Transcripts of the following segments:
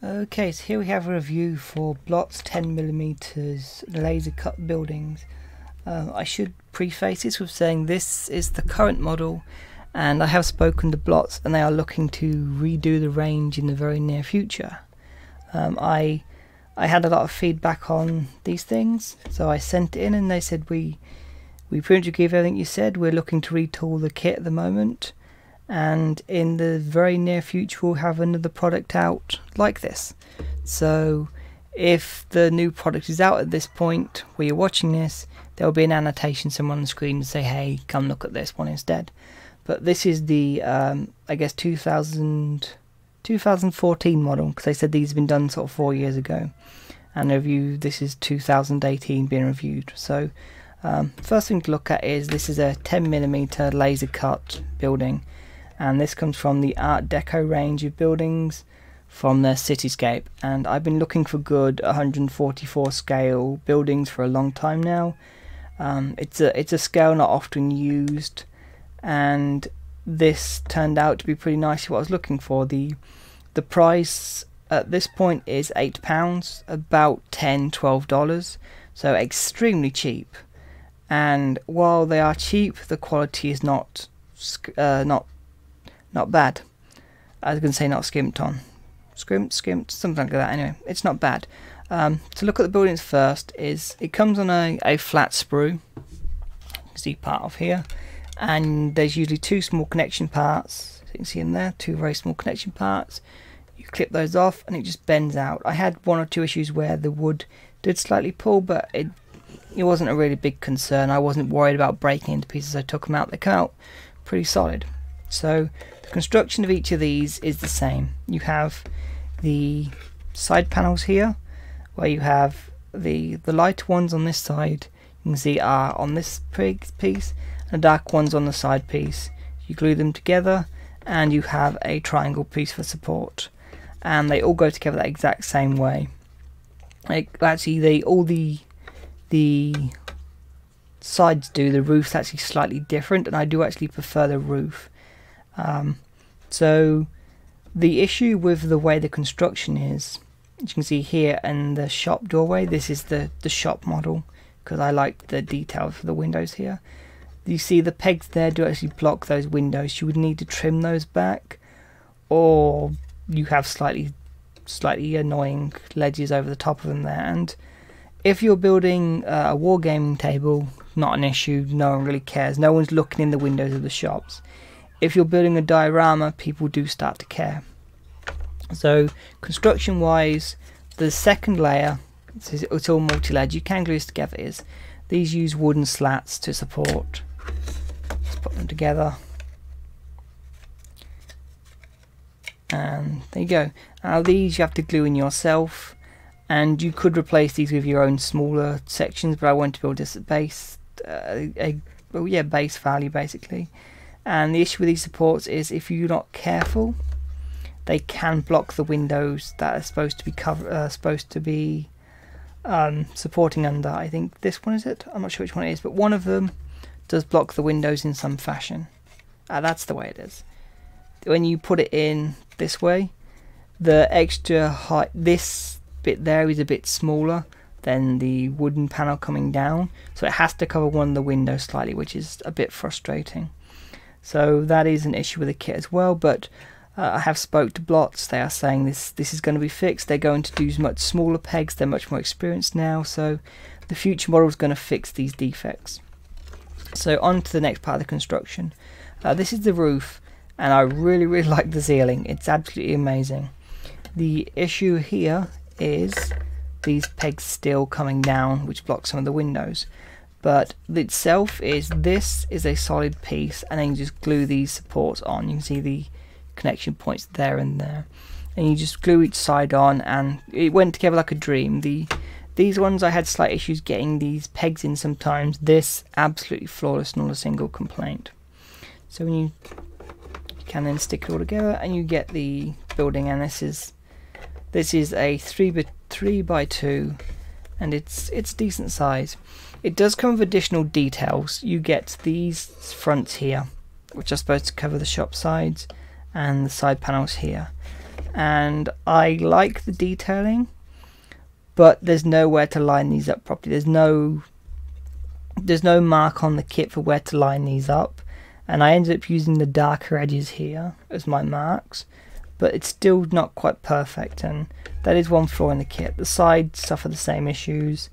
Okay, so here we have a review for Blott's 10mm laser cut buildings. I should preface this with saying this is the current model, and I have spoken to Blott's and they are looking to redo the range in the very near future. I had a lot of feedback on these things, so I sent it in and they said we pretty much agree with everything you said. We're looking to retool the kit at the moment, and in the very near future we'll have another product out like this. So if the new product is out at this point where you're watching this, there will be an annotation somewhere on the screen to say, hey, come look at this one instead. But this is the I guess 2014 model, because they said these have been done sort of 4 years ago, and this is 2018 being reviewed. So first thing to look at is this is a 10mm laser cut building, and this comes from the Art Deco range of buildings from their Cityscape, and I've been looking for good 144 scale buildings for a long time now. It's a scale not often used, and this turned out to be pretty nicely what I was looking for. The price at this point is £8, about $10–12, so extremely cheap. And while they are cheap, the quality is not bad. I was going to say not skimped on. Skimped, something like that. Anyway, it's not bad. To look at the buildings first, it comes on a flat sprue. You can see part of here, and there's usually two small connection parts. So you can see in there, two very small connection parts. You clip those off and it just bends out. I had one or two issues where the wood did slightly pull, but it wasn't a really big concern. I wasn't worried about breaking into pieces. I took them out. They come out pretty solid. So the construction of each of these is the same. You have the side panels here, where you have the light ones on this side, you can see are on this piece, and the dark ones on the side piece. You glue them together and you have a triangle piece for support, and they all go together the exact same way. Actually, all the sides do. The roof's actually slightly different, and I do actually prefer the roof. So the issue with the way the construction is, as you can see here in the shop doorway, this is the shop model, because I like the detail for the windows here. You see the pegs there do actually block those windows. You would need to trim those back, or you have slightly annoying ledges over the top of them there. And if you're building a wargaming table, not an issue, no one really cares, no one's looking in the windows of the shops. If you're building a diorama, people do start to care. So construction wise, the second layer, it's all multi-layered, you can glue this together, these use wooden slats to support. Let's put them together, and there you go. Now these you have to glue in yourself, and you could replace these with your own smaller sections, but I want to build this at base, base value basically. And the issue with these supports is if you're not careful, they can block the windows that are supposed to be supporting under. I think this one is it. I'm not sure which one it is, but one of them does block the windows in some fashion. That's the way it is. When you put it in this way, the extra height, this bit there is a bit smaller than the wooden panel coming down, so it has to cover one of the windows slightly, which is a bit frustrating. So that is an issue with the kit as well, but I have spoke to Blott's. They are saying this is going to be fixed. They're going to use much smaller pegs. They're much more experienced now, so the future model is going to fix these defects. So on to the next part of the construction. This is the roof, and I really like the ceiling. It's absolutely amazing. The issue here is these pegs still coming down, which block some of the windows. But itself this is a solid piece, and then you just glue these supports on. You can see the connection points there and there, and you just glue each side on, and it went together like a dream. These ones I had slight issues getting these pegs in sometimes. This absolutely flawless, not a single complaint. So when you can then stick it all together and you get the building, and this is a 3x2, and it's decent size. It does come with additional details. You get these fronts here, which are supposed to cover the shop sides, and the side panels here. And I like the detailing, but there's nowhere to line these up properly. There's no mark on the kit for where to line these up, and I ended up using the darker edges here as my marks, but it's still not quite perfect, and that is one flaw in the kit. The sides suffer the same issues,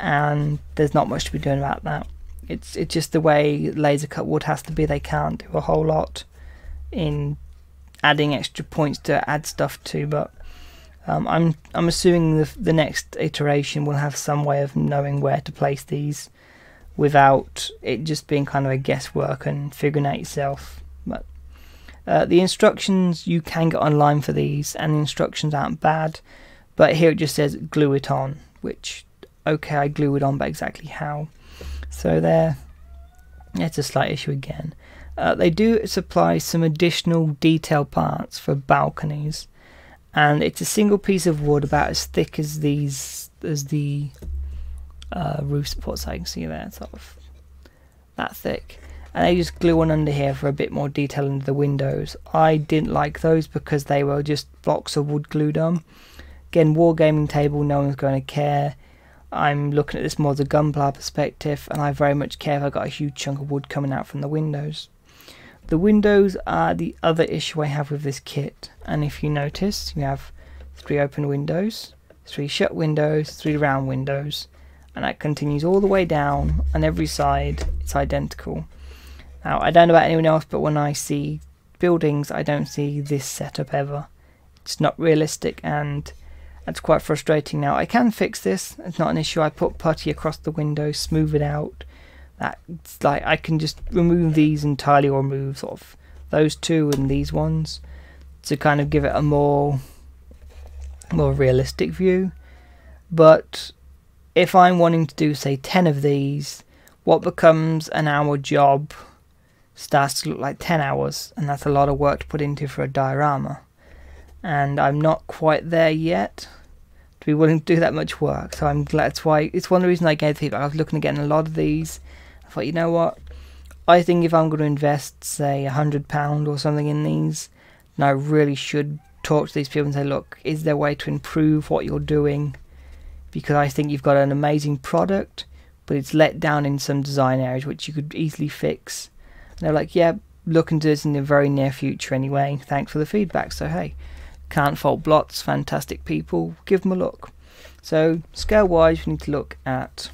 and there's not much to be doing about that. It's just the way laser cut wood has to be. They can't do a whole lot in adding extra points to add stuff to, but I'm assuming the next iteration will have some way of knowing where to place these without it just being kind of a guesswork and figuring out yourself. But the instructions you can get online for these, and the instructions aren't bad, but here it just says glue it on, which, okay, I glue it on, but exactly how? So there, it's a slight issue again. They do supply some additional detail parts for balconies, and it's a single piece of wood about as thick as the roof supports. I can see there, sort of that thick, and they just glue one under here for a bit more detail under the windows. I didn't like those because they were just blocks of wood glued on. Again, wargaming table, no one's going to care. I'm looking at this more as a gunpowder perspective, and I very much care if I got a huge chunk of wood coming out from the windows. The windows are the other issue I have with this kit, and if you notice, you have 3 open windows, 3 shut windows, 3 round windows, and that continues all the way down on every side. It's identical. Now, I don't know about anyone else, but when I see buildings, I don't see this setup ever. It's not realistic, and that's quite frustrating. Now, I can fix this. It's not an issue. I put putty across the window, smooth it out. That's like, I can just remove these entirely, or remove sort of those two and these ones to kind of give it a more realistic view. But if I'm wanting to do, say, 10 of these, what becomes an hour job starts to look like 10 hours, and that's a lot of work to put into for a diorama. And I'm not quite there yet to be willing to do that much work, so I'm glad. That's why it's one of the reasons I gave the feedback. I was looking at getting a lot of these. I thought, you know what, I think if I'm going to invest, say, £100 or something in these, then I really should talk to these people and say, look, is there a way to improve what you're doing? Because I think you've got an amazing product, but it's let down in some design areas which you could easily fix. And they're like, yeah, look into this in the very near future anyway. Thanks for the feedback. So hey, can't fault Blots, fantastic people, give them a look. So scale wise, we need to look at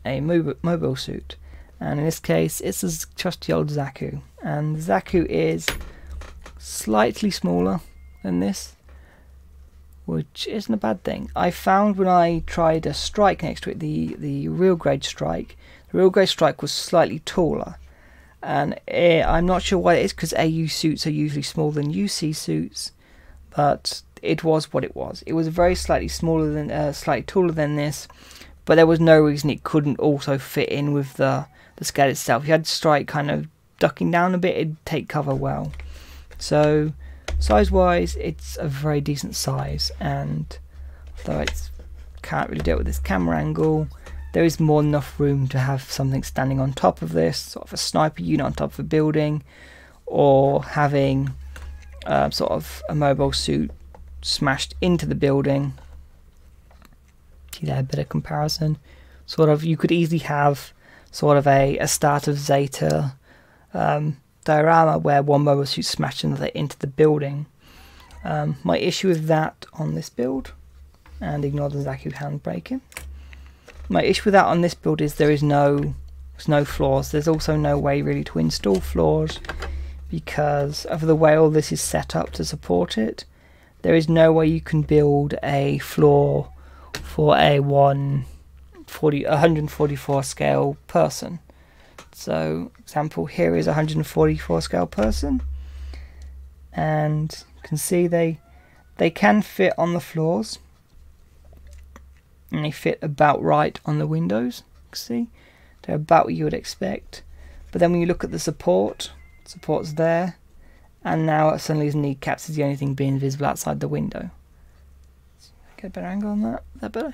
a mobile suit, and in this case it's a trusty old Zaku, and Zaku is slightly smaller than this, which isn't a bad thing. I found when I tried a strike next to it, the real grade strike, the real grade strike was slightly taller, and I'm not sure why it is, because AU suits are usually smaller than UC suits, but it was what it was. It was very slightly taller than this, but there was no reason it couldn't also fit in with the scale itself. If you had strike kind of ducking down a bit, it'd take cover well. So size wise, it's a very decent size, and although it can't really do it with this camera angle, there is more than enough room to have something standing on top of this, sort of a sniper unit on top of a building, or having sort of a mobile suit smashed into the building. See there, a bit of comparison. Sort of, you could easily have sort of a start of Zeta diorama where one mobile suit smashed another into the building. My issue with that on this build, and ignore the Zaku handbraking, my issue with that on this build is there's no floors. There's also no way really to install floors because of the way all this is set up to support it. There is no way you can build a floor for a 144 scale person. So example here is a 144 scale person, and you can see they can fit on the floors, and they fit about right on the windows. See, they're about what you would expect. But then when you look at the support's there, and now suddenly his kneecaps is the only thing being visible outside the window. Get a better angle on that. Is that better?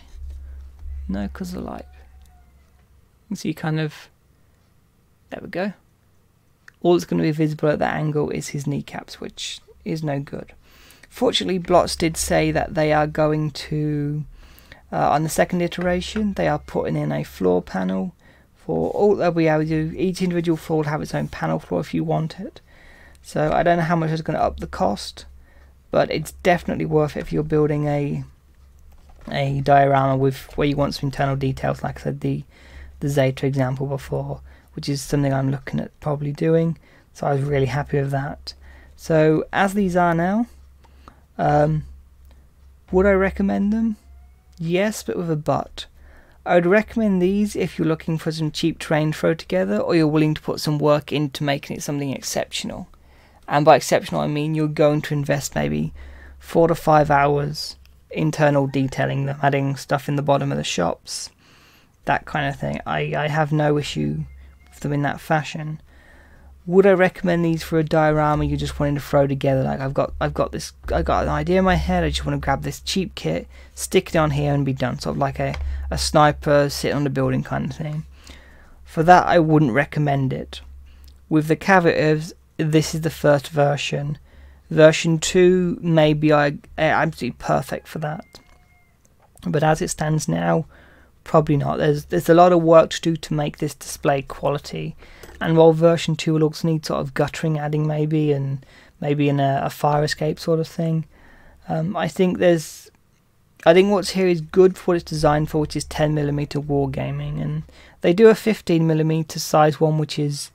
No, because of the light. You can see kind of, there we go. all that's going to be visible at that angle is his kneecaps, which is no good. Fortunately, Blots did say that they are going to, on the second iteration, they are putting in a floor panel for all they'll be able to do. Each individual floor will have its own panel floor if you want it. So I don't know how much it's going to up the cost, but it's definitely worth it if you're building a diorama with where you want some internal details, like I said, the Zeta example before, which is something I'm looking at probably doing. So I was really happy with that. So as these are now, would I recommend them? Yes, but with a but. I would recommend these if you're looking for some cheap terrain to throw together, or you're willing to put some work into making it something exceptional. And by exceptional I mean you're going to invest maybe 4 to 5 hours internal detailing them, adding stuff in the bottom of the shops, that kind of thing. I have no issue with them in that fashion. Would I recommend these for a diorama you're just wanting to throw together? Like I've got an idea in my head, I just want to grab this cheap kit, stick it on here and be done. Sort of like a sniper sitting on the building kind of thing. For that I wouldn't recommend it. With the caveat of this is the first version. Version 2 may be absolutely perfect for that. But as it stands now, probably not. There's a lot of work to do to make this display quality. And while version 2 will also need sort of guttering adding maybe, and maybe in a fire escape sort of thing, I think what's here is good for what it's designed for, which is 10mm wargaming, and they do a 15mm size one, which is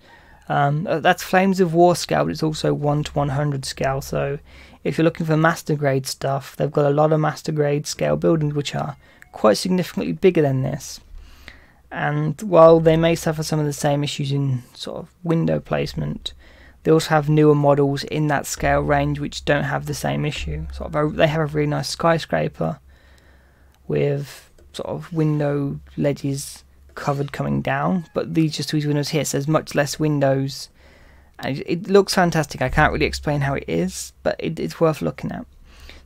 that's Flames of War scale, but it's also 1:100 scale. So if you're looking for master grade stuff, they've got a lot of master grade scale buildings which are quite significantly bigger than this. And while they may suffer some of the same issues in sort of window placement, they also have newer models in that scale range which don't have the same issue. They have a really nice skyscraper with sort of window ledges covered coming down, but these windows here, so there's much less windows, and it looks fantastic. I can't really explain how it is, but it's worth looking at.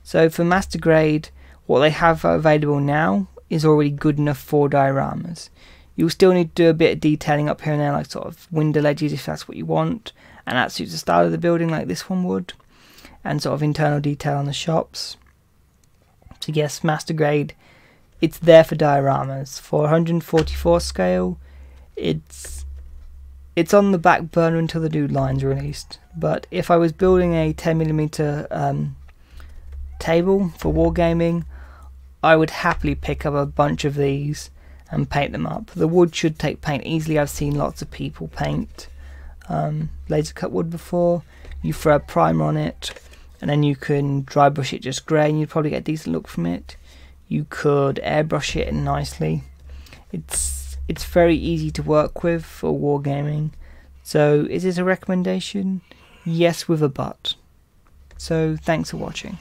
So for master grade, what they have available now is already good enough for dioramas. You'll still need to do a bit of detailing up here and there, like sort of window ledges if that's what you want, and that suits the style of the building like this one would, and sort of internal detail on the shops. So yes, master grade, it's there for dioramas. For 144 scale, it's on the back burner until the new line's released. But if I was building a 10mm table for wargaming, I would happily pick up a bunch of these and paint them up. The wood should take paint easily. I've seen lots of people paint laser cut wood before. You throw a primer on it and then you can dry brush it just grey and you'd probably get a decent look from it. You could airbrush it nicely. It's very easy to work with for wargaming. So is this a recommendation? Yes, with a but. So thanks for watching.